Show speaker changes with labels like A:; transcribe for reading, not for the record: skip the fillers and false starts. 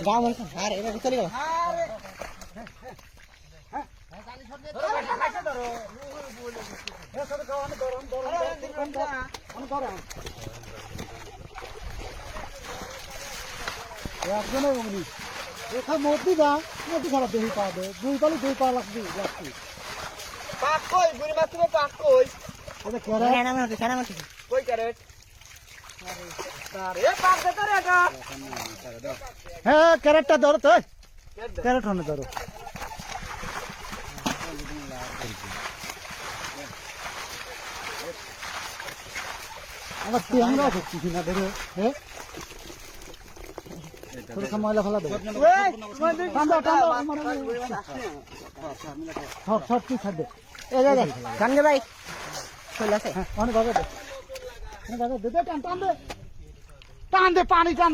A: গাঁও মানুষ আর এবার চলে গেল একজনের অমনি এখানে মধ্যে যা নদী খারাপ দেখি পা দে দুই পালে দুই পা লাগবে যাচ্ছি
B: পাক কই বুড়ি মাছ তুমি পাক কই
A: এটা ক্যারেট
B: কই ক্যারেট এ পাক দে করে এটা
A: হ্যাঁ ক্যারেটটা ধরো তো ক্যারেট হনে ধরো আমার আমরা হচ্ছি কিনা ধরো হ্যাঁ তোর ময়লা ফেলা দেবো সব তুই খাদ্য
C: গানগে ভাই চলে আসে
A: অনেক ভাবে দে টান দে পানি টান